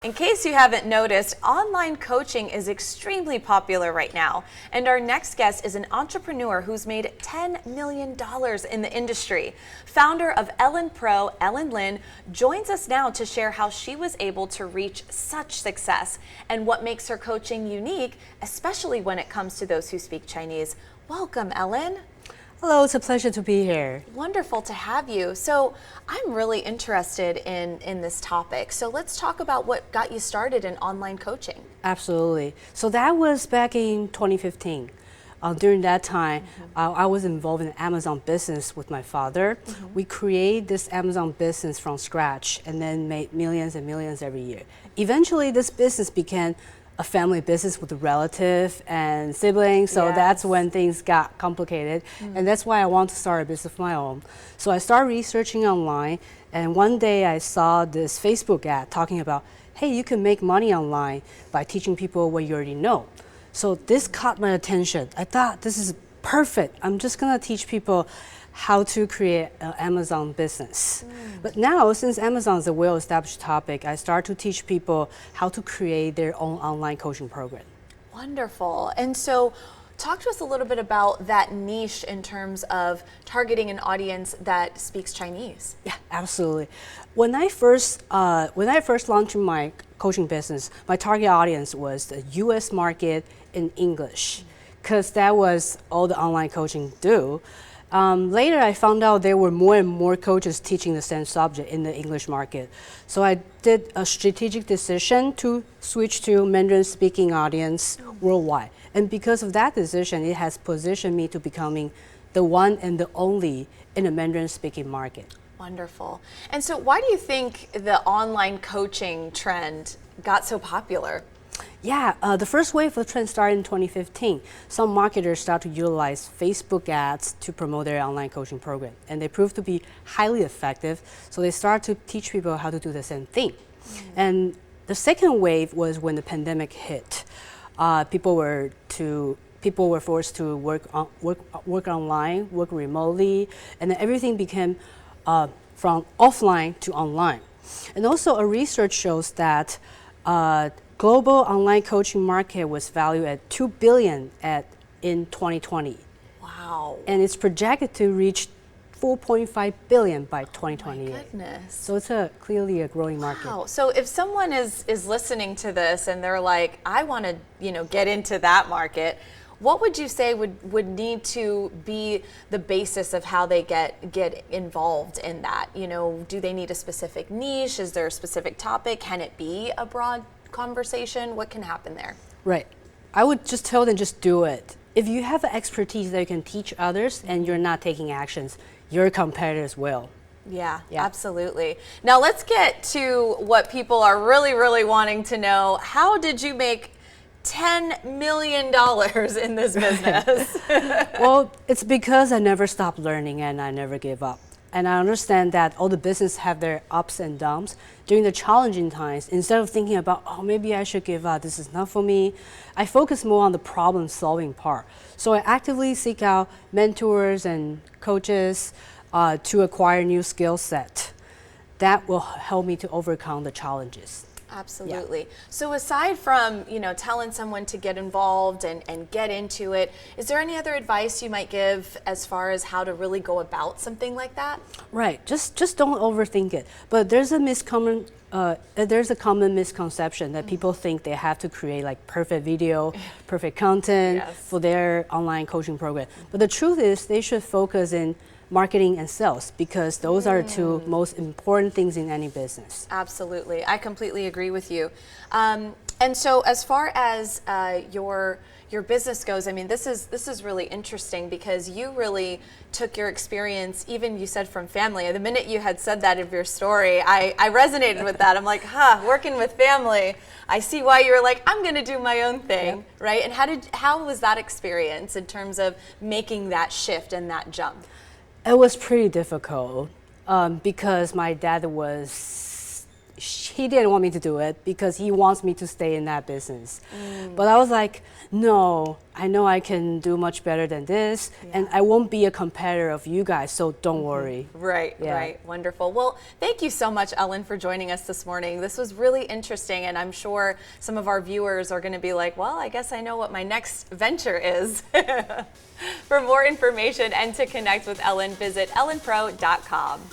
In case you haven't noticed, online coaching is extremely popular right now. And our next guest is an entrepreneur who's made $10 million in the industry. Founder of Ellen Pro, Ellen Lin, joins us now to share how she was able to reach such success and what makes her coaching unique, especially when it comes to those who speak Chinese. Welcome, Ellen. Hello, it's a pleasure to be here. Wonderful to have you. So I'm really interested in this topic. So let's talk about what got you started in online coaching. Absolutely. So that was back in 2015. During that time, I was involved in Amazon business with my father. We created this Amazon business from scratch and then made millions and millions every year. Eventually, this business became a family business with a relative and siblings, so that's when things got complicated. And that's why I want to start a business of my own. So I started researching online, and one day I saw this Facebook ad talking about, hey, you can make money online by teaching people what you already know. So this caught my attention. I thought this is perfect. I'm just gonna teach people how to create an Amazon business. But now, since Amazon is a well-established topic, I start to teach people how to create their own online coaching program. Wonderful. And so talk to us a little bit about that niche in terms of targeting an audience that speaks Chinese. Yeah, absolutely. When I first launched my coaching business, my target audience was the US market in English, because that was all the online coaching do. Later, I found out there were more and more coaches teaching the same subject in the English market. So I did a strategic decision to switch to Mandarin-speaking audience worldwide. And because of that decision, it has positioned me to becoming the one and the only in the Mandarin-speaking market. Wonderful. And so why do you think the online coaching trend got so popular? Yeah, the first wave of the trend started in 2015. Some marketers started to utilize Facebook ads to promote their online coaching program, and they proved to be highly effective. So they started to teach people how to do the same thing. And the second wave was when the pandemic hit. People were forced to work online, work remotely, and then everything became from offline to online. And also, a research shows that global online coaching market was valued at $2 billion in 2020. Wow. And it's projected to reach $4.5 billion by 2028. Oh my goodness. So it's clearly a growing market. Wow. So if someone is listening to this and they're like, I want to, get into that market, what would you say would need to be the basis of how they get involved in that? Do they need a specific niche? Is there a specific topic? Can it be a broad conversation? What can happen there? Right. I would just tell them just do it. If you have the expertise that you can teach others and you're not taking actions, your competitors will. Yeah, absolutely. Now let's get to what people are really, really wanting to know. How did you make $10 million in this business? Well, it's because I never stopped learning and I never gave up. And I understand that all the business have their ups and downs. During the challenging times, instead of thinking about, oh, maybe I should give up, this is not for me, I focus more on the problem solving part. So I actively seek out mentors and coaches to acquire new skill set. That will help me to overcome the challenges. Absolutely. Yeah. So aside from, telling someone to get involved and get into it, is there any other advice you might give as far as how to really go about something like that? Right. Just don't overthink it. But there's a common misconception that people think they have to create like perfect video, perfect content for their online coaching program. But the truth is they should focus in marketing and sales, because those are the two most important things in any business. Absolutely. I completely agree with you. And so as far as your business goes, I mean, this is really interesting because you really took your experience, even you said from family. The minute you had said that of your story, I resonated with that. I'm like, working with family. I see why you were like, I'm going to do my own thing, right? And how was that experience in terms of making that shift and that jump? It was pretty difficult because my dad he didn't want me to do it because he wants me to stay in that business. But I was like, no, I know I can do much better than this, and I won't be a competitor of you guys, so don't worry. Right, right. Wonderful. Well, thank you so much, Ellen, for joining us this morning. This was really interesting, and I'm sure some of our viewers are going to be like, well, I guess I know what my next venture is. For more information and to connect with Ellen, visit ellenpro.com.